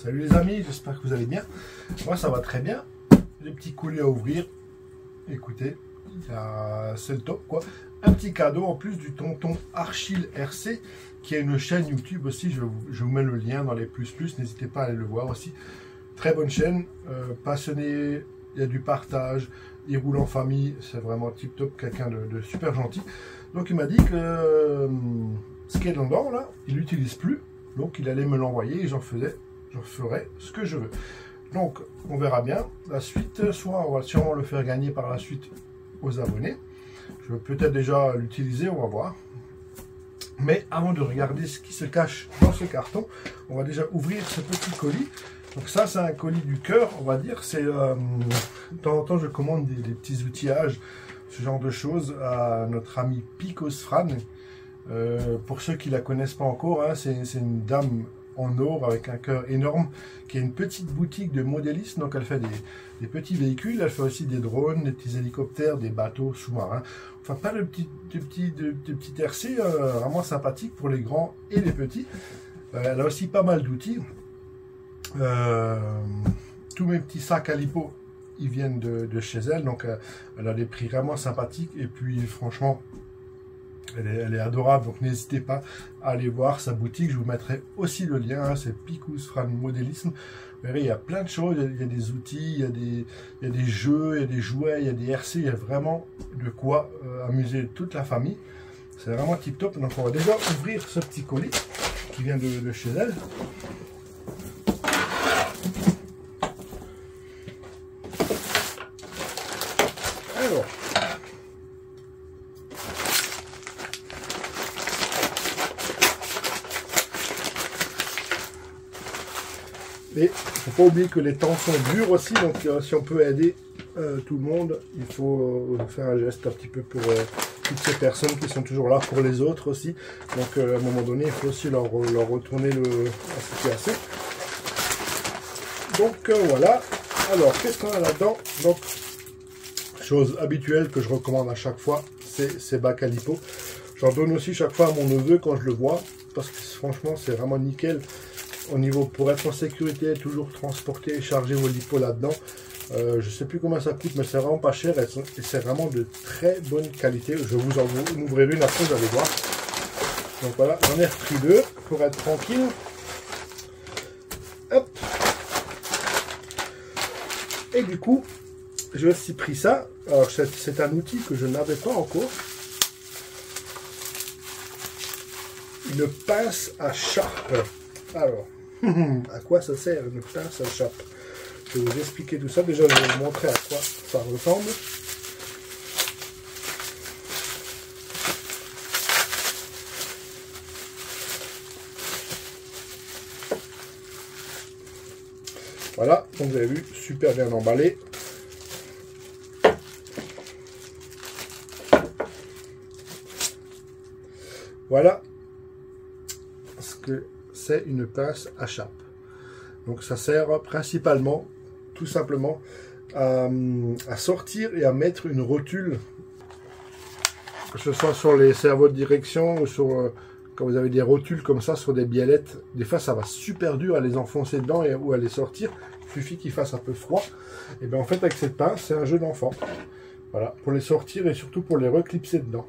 Salut les amis, j'espère que vous allez bien. Moi ça va très bien. Les petits colis à ouvrir. Écoutez, c'est le top quoi. Un petit cadeau en plus du tonton Archil RC qui a une chaîne YouTube aussi. Je vous mets le lien dans les plus. N'hésitez pas à aller le voir aussi. Très bonne chaîne, passionné, il y a du partage, il roule en famille, c'est vraiment tip top, quelqu'un de super gentil. Donc il m'a dit que ce qui est dedans là, il l'utilise plus, donc il allait me l'envoyer et j'en ferai ce que je veux. Donc on verra bien la suite, soit on va sûrement le faire gagner par la suite aux abonnés. Je vais peut-être déjà l'utiliser, on va voir. Mais avant de regarder ce qui se cache dans ce carton, on va déjà ouvrir ce petit colis. Donc ça, c'est un colis du cœur, on va dire. C'est de temps en temps, je commande des petits outillages, ce genre de choses, à notre ami Picos Fran. Pour ceux qui la connaissent pas encore, hein, c'est une dame en or avec un cœur énorme, qui a une petite boutique de modélisme. Donc elle fait des petits véhicules, elle fait aussi des drones, des petits hélicoptères, des bateaux sous-marins. Enfin, pas de petits RC, vraiment sympathique pour les grands et les petits. Elle a aussi pas mal d'outils. Tous mes petits sacs à lipo, ils viennent de chez elle, donc elle a des prix vraiment sympathiques et puis franchement elle est adorable, donc n'hésitez pas à aller voir sa boutique. Je vous mettrai aussi le lien, hein, c'est Picos Fran Modélisme. Vous verrez, il y a plein de choses, il y a des outils, il y a des jeux, il y a des jouets, il y a des RC, il y a vraiment de quoi amuser toute la famille. C'est vraiment tip top. Donc on va déjà ouvrir ce petit colis qui vient de chez elle. Alors, et il ne faut pas oublier que les temps sont durs aussi, donc si on peut aider tout le monde, il faut faire un geste un petit peu pour toutes ces personnes qui sont toujours là pour les autres aussi. Donc à un moment donné, il faut aussi leur retourner la situation. Donc voilà. Alors, qu'est-ce qu'on a là-dedans? Donc, chose habituelle que je recommande à chaque fois, c'est ces bacs à lipo. J'en donne aussi chaque fois à mon neveu quand je le vois, parce que franchement, c'est vraiment nickel. Au niveau, pour être en sécurité, toujours transporter et charger vos lipos là-dedans. Je sais plus combien ça coûte, mais c'est vraiment pas cher et c'est vraiment de très bonne qualité. Je vais vous en ouvrir une après, vous allez voir. Donc voilà, j'en ai repris deux pour être tranquille. Hop. Et du coup, j'ai aussi pris ça. Alors c'est un outil que je n'avais pas encore. Une pince à charpe. Alors, à quoi ça sert une pince à charpe? Je vais vous expliquer tout ça. Déjà, je vais vous montrer à quoi ça ressemble. Voilà, donc vous avez vu, super bien emballé. Voilà ce que c'est une pince à charpe. Donc ça sert principalement, tout simplement, à sortir et à mettre une rotule, que ce soit sur les servos de direction ou sur, quand vous avez des rotules comme ça sur des biellettes. Des fois ça va super dur à les enfoncer dedans ou à les sortir. Il suffit qu'il fasse un peu froid. Et bien en fait avec cette pince, c'est un jeu d'enfant. Voilà, pour les sortir et surtout pour les reclipser dedans.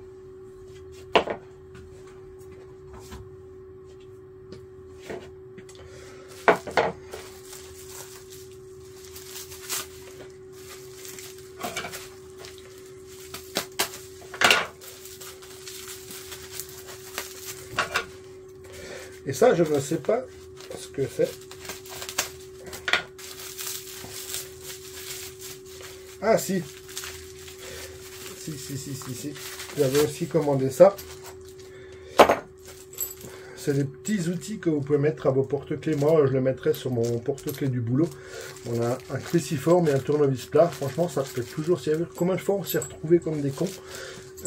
Et ça, je ne sais pas ce que c'est. Ah si. Si. J'avais aussi commandé ça. C'est des petits outils que vous pouvez mettre à vos porte-clés. Moi, je le mettrai sur mon porte-clés du boulot. On a un cruciforme et un tournevis plat. Franchement, ça peut toujours servir. Combien de fois on s'est retrouvé comme des cons?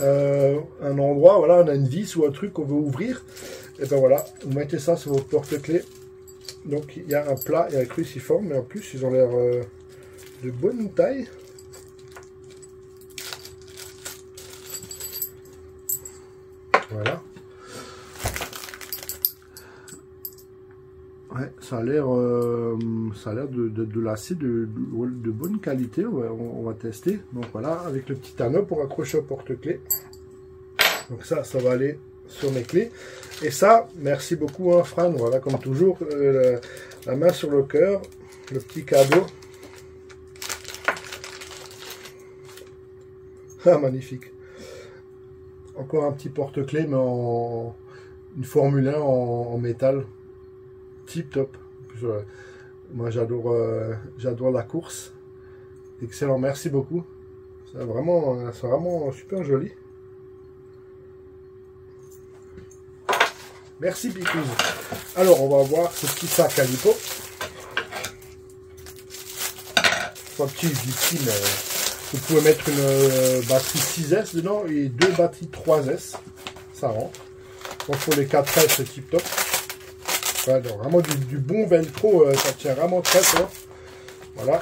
Un endroit, voilà, on a une vis ou un truc qu'on veut ouvrir. Et ben voilà, vous mettez ça sur votre porte-clés. Donc il y a un plat et un cruciforme, mais en plus ils ont l'air de bonne taille. Voilà. Ouais, ça a l'air de l'acier de bonne qualité. On va tester. Donc voilà, avec le petit anneau pour accrocher au porte-clés. Donc ça va aller sur mes clés. Et ça, merci beaucoup hein, Fran. Voilà, comme toujours, la main sur le cœur, le petit cadeau. Ah, magnifique. Encore un petit porte-clés, mais en une Formule 1 en métal. Tip top. Moi j'adore la course. Excellent, merci beaucoup. C'est vraiment super joli. Merci Picouse. Alors on va voir ce petit sac à lipo. Pas petit, mais vous pouvez mettre une batterie 6S dedans et 2 batteries 3S. Ça rentre. Donc pour les 4S c'est tip top. Ouais, donc vraiment du bon velcro, ça tient vraiment très fort. Voilà.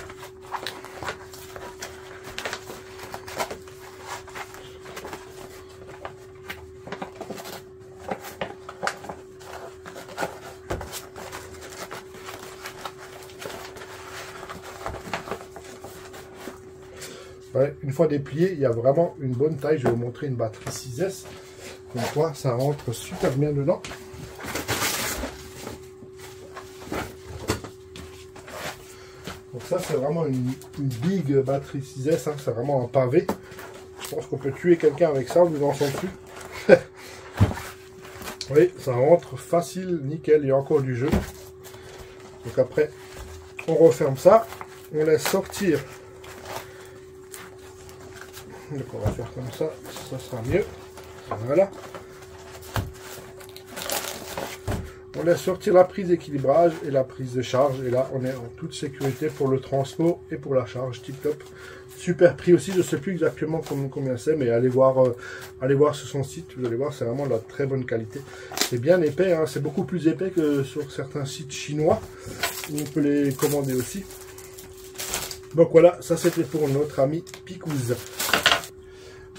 Ouais, une fois déplié, il y a vraiment une bonne taille. Je vais vous montrer une batterie 6S. Comme quoi, ça rentre super bien dedans. Donc ça, c'est vraiment une big batterie 6S. Hein. C'est vraiment un pavé. Je pense qu'on peut tuer quelqu'un avec ça, vous en sentez plus. Oui, ça rentre facile, nickel. Il y a encore du jeu. Donc après, on referme ça. On laisse sortir. Donc on va faire comme ça. Ça sera mieux. Voilà. On laisse sortir la prise d'équilibrage et la prise de charge. Et là, on est en toute sécurité pour le transport et pour la charge. Tip top. Super prix aussi. Je ne sais plus exactement combien c'est, mais allez voir sur son site. Vous allez voir, c'est vraiment de la très bonne qualité. C'est bien épais. Hein, c'est beaucoup plus épais que sur certains sites chinois. On peut les commander aussi. Donc voilà, ça c'était pour notre ami Picouse.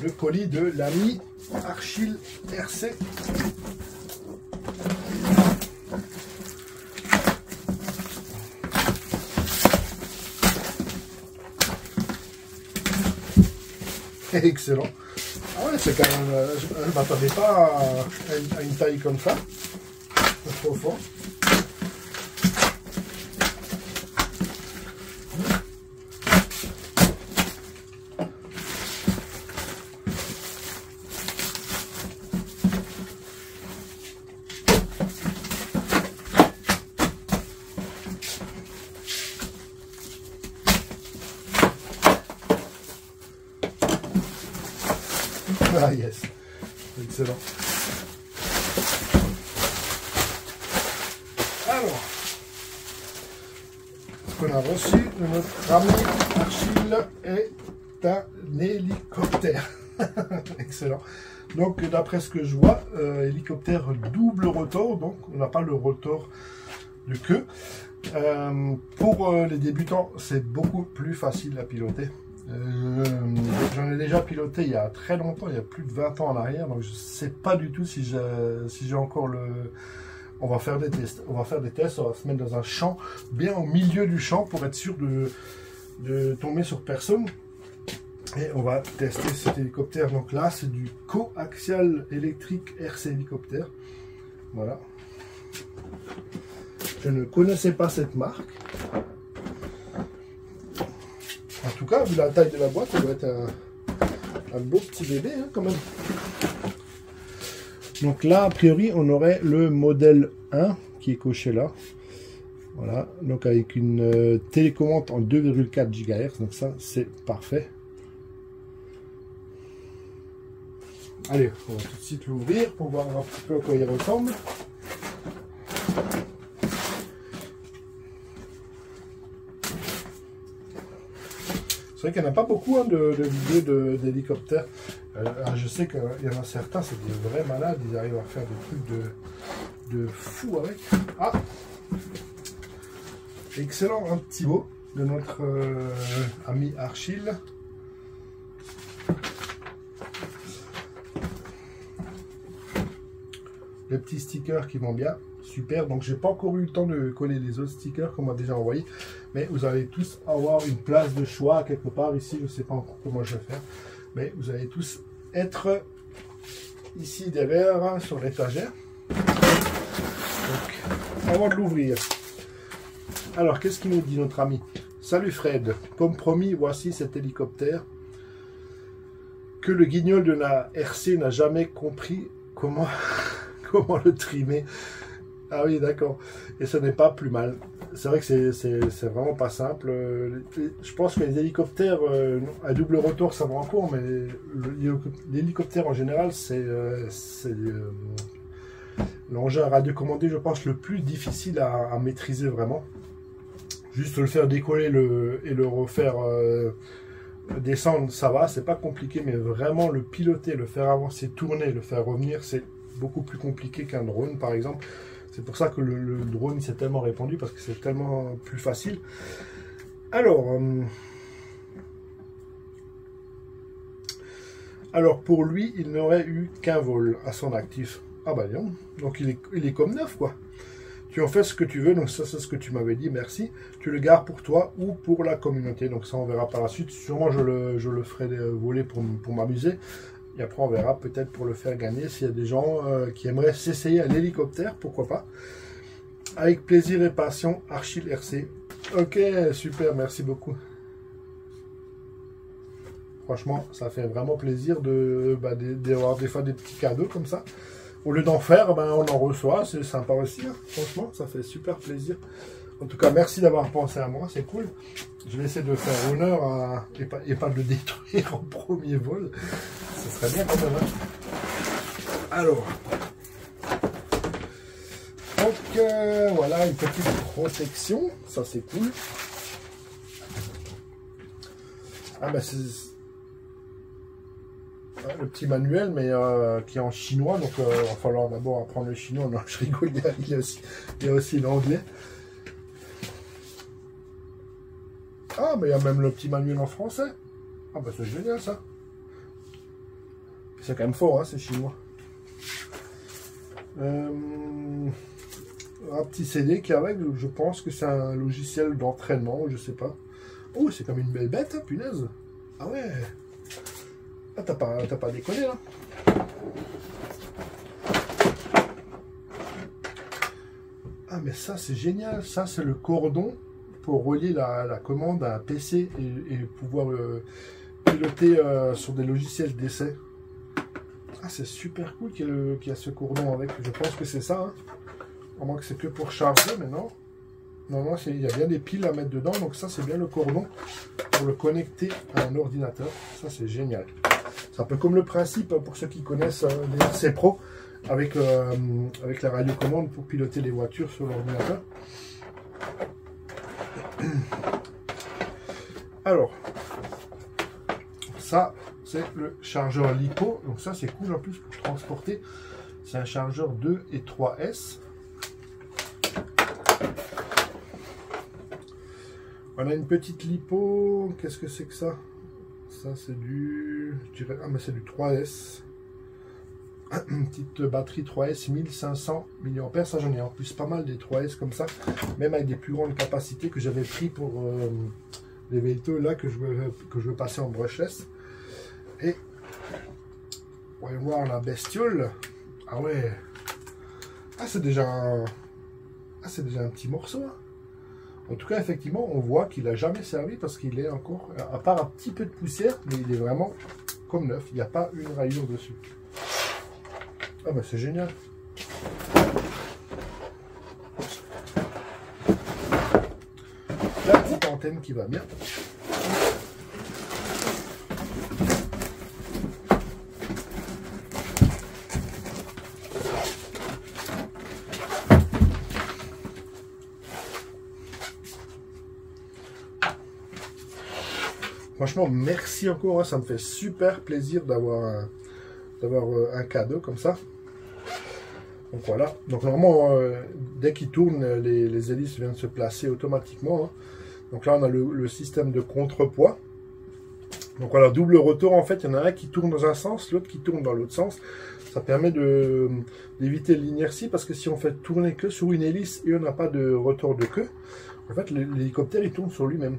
Le colis de l'ami Archil RC. Excellent. Ah ouais, c'est quand même. Je ne m'attendais pas à une taille comme ça. C'est trop fort. Ah yes, excellent. Alors, ce qu'on a reçu de notre ami Archil est un hélicoptère. Excellent. Donc, d'après ce que je vois, hélicoptère double rotor, donc on n'a pas le rotor de queue. Pour les débutants, c'est beaucoup plus facile à piloter. J'en ai déjà piloté il y a très longtemps, il y a plus de 20 ans en arrière, donc je ne sais pas du tout si j'ai encore le... On va faire des tests, on va se mettre dans un champ, bien au milieu du champ pour être sûr de tomber sur personne. Et on va tester cet hélicoptère. Donc là, c'est du coaxial électrique RC hélicoptère. Voilà. Je ne connaissais pas cette marque. En tout cas, vu la taille de la boîte, ça doit être un beau petit bébé hein, quand même. Donc là, a priori, on aurait le modèle 1 qui est coché là. Voilà, donc avec une télécommande en 2,4 GHz. Donc ça, c'est parfait. Allez, on va tout de suite l'ouvrir pour voir un petit peu à quoi il ressemble. C'est vrai qu'il n'y en a pas beaucoup hein, de vidéos d'hélicoptères. Je sais qu'il y en a certains, c'est des vrais malades, ils arrivent à faire des trucs de fou avec. Ah, excellent, un petit mot de notre ami Archil. Les petits stickers qui vont bien, super. Donc j'ai pas encore eu le temps de coller les autres stickers qu'on m'a déjà envoyé, mais vous allez tous avoir une place de choix quelque part ici. Je sais pas encore comment je vais faire, mais vous allez tous être ici derrière hein, sur l'étagère. Donc avant de l'ouvrir, alors qu'est-ce qu'il nous dit notre ami? Salut Fred, comme promis, voici cet hélicoptère que le guignol de la RC n'a jamais compris comment, comment le trimer. Ah oui, d'accord. Et ce n'est pas plus mal. C'est vrai que c'est vraiment pas simple. Je pense que les hélicoptères à double rotor, ça va encore, mais l'hélicoptère en général, c'est l'engin radiocommandé, je pense, le plus difficile à maîtriser vraiment. Juste le faire décoller et le refaire descendre, ça va, c'est pas compliqué, mais vraiment le piloter, le faire avancer, tourner, le faire revenir, c'est beaucoup plus compliqué qu'un drone par exemple. C'est pour ça que le drone s'est tellement répandu, parce que c'est tellement plus facile. Alors pour lui, il n'aurait eu qu'un vol à son actif. Ah bah non, donc il est comme neuf quoi. Tu en fais ce que tu veux, donc ça c'est ce que tu m'avais dit, merci. Tu le gardes pour toi ou pour la communauté, donc ça on verra par la suite. Sûrement je le ferai voler pour m'amuser. Et après on verra peut-être pour le faire gagner s'il y a des gens qui aimeraient s'essayer à l'hélicoptère, pourquoi pas. Avec plaisir et passion, Archil RC. Ok, super, merci beaucoup. Franchement, ça fait vraiment plaisir d'avoir des fois des petits cadeaux comme ça. Au lieu d'en faire, on en reçoit, c'est sympa aussi. Hein. Franchement, ça fait super plaisir. En tout cas, merci d'avoir pensé à moi, c'est cool. Je vais essayer de faire honneur et pas de le détruire en premier vol. Ce serait bien quand même. Hein. Alors, donc voilà, une petite protection, ça c'est cool. Ah ben c'est le petit manuel, mais qui est en chinois, donc il va falloir d'abord apprendre le chinois. Non, je rigole, il y a aussi l'anglais. Ah, mais il y a même le petit manuel en français. Ah, bah c'est génial ça. C'est quand même fort, hein, c'est chinois. Un petit CD qui est avec, je pense que c'est un logiciel d'entraînement, je sais pas. Oh, c'est comme une belle bête, hein, punaise. Ah ouais. Ah, t'as pas déconné là. Ah mais ça c'est génial, ça c'est le cordon pour relier la commande à un PC et pouvoir piloter sur des logiciels d'essai. Ah c'est super cool qu'il y a ce cordon avec, je pense que c'est ça. Hein. À moins que c'est que pour charger, mais non. Non, il y a bien des piles à mettre dedans, donc ça c'est bien le cordon pour le connecter à un ordinateur. Ça c'est génial. C'est un peu comme le principe, pour ceux qui connaissent les RC Pro, avec la radiocommande pour piloter les voitures sur l'ordinateur. Alors, ça c'est le chargeur LiPo, donc ça c'est cool en plus pour transporter. C'est un chargeur 2 et 3S. On a une petite LiPo, qu'est-ce que c'est que ça? Ça c'est du, je dirais, ah mais c'est du 3S. Une petite batterie 3S 1500 mAh, ça j'en ai en plus pas mal des 3S comme ça, même avec des plus grandes capacités que j'avais pris pour les véhicules là que je veux passer en brushless. Et on va voir la bestiole. Ah ouais, ah c'est déjà un petit morceau. Hein. En tout cas, effectivement, on voit qu'il n'a jamais servi parce qu'il est encore, à part un petit peu de poussière, mais il est vraiment comme neuf. Il n'y a pas une rayure dessus. Ah bah c'est génial. La petite antenne qui va bien. Franchement, merci encore, hein, ça me fait super plaisir d'avoir un cadeau comme ça. Donc voilà, donc normalement, dès qu'il tourne, les hélices viennent se placer automatiquement. Hein. Donc là, on a le système de contrepoids. Donc voilà, double rotor, en fait, il y en a un qui tourne dans un sens, l'autre qui tourne dans l'autre sens. Ça permet d'éviter l'inertie, parce que si on fait tourner que sur une hélice et on n'a pas de rotor de queue, en fait, l'hélicoptère, il tourne sur lui-même.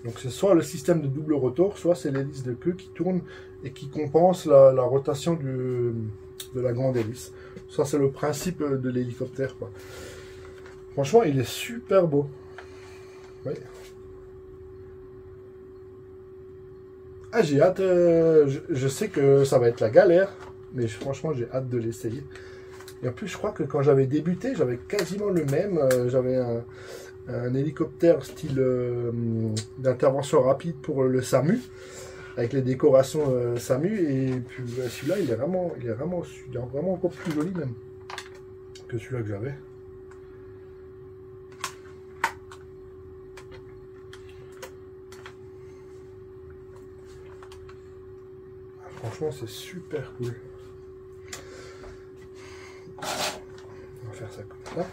Donc c'est soit le système de double rotor, soit c'est l'hélice de queue qui tourne et qui compense la rotation de la grande hélice. Ça, c'est le principe de l'hélicoptère, quoi. Franchement, il est super beau. Oui. Ah, j'ai hâte. Je sais que ça va être la galère, mais franchement, j'ai hâte de l'essayer. Et en plus, je crois que quand j'avais débuté, j'avais quasiment le même. J'avais un hélicoptère style d'intervention rapide pour le SAMU, avec les décorations SAMU. Et puis celui-là, il est vraiment encore plus joli même que celui-là que j'avais. Franchement, c'est super cool. On va faire ça comme ça.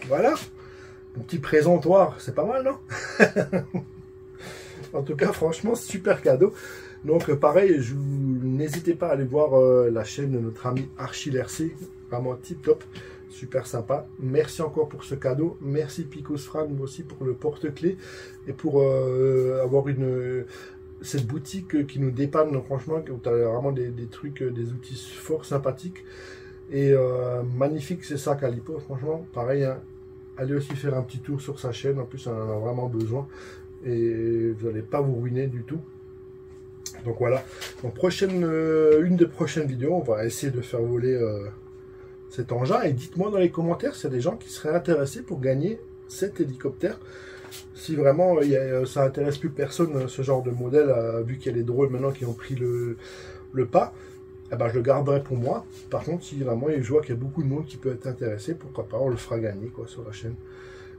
Voilà, un petit présentoir, c'est pas mal, non? En tout cas, franchement, super cadeau. Donc, pareil, n'hésitez pas à aller voir la chaîne de notre ami Archil RC. Vraiment tip top, super sympa. Merci encore pour ce cadeau. Merci Picosfran aussi pour le porte-clés et pour avoir cette boutique qui nous dépanne, franchement, où tu as vraiment des trucs, des outils fort sympathiques. Et magnifique ces sacs à lipo, franchement, pareil, hein, allez aussi faire un petit tour sur sa chaîne, en plus on en a vraiment besoin, et vous n'allez pas vous ruiner du tout. Donc voilà, donc une des prochaines vidéos, on va essayer de faire voler cet engin, et dites-moi dans les commentaires s'il y a des gens qui seraient intéressés pour gagner cet hélicoptère. Si vraiment ça intéresse plus personne, ce genre de modèle, vu qu'il y a les drôles maintenant qui ont pris le pas, eh ben, je le garderai pour moi. Par contre, si vraiment je vois qu'il y a beaucoup de monde qui peut être intéressé, pourquoi pas, on le fera gagner quoi, sur la chaîne.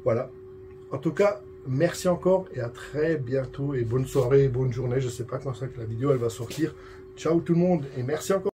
Voilà. En tout cas, merci encore et à très bientôt. Et bonne soirée, bonne journée. Je ne sais pas quand ça que la vidéo elle va sortir. Ciao tout le monde et merci encore.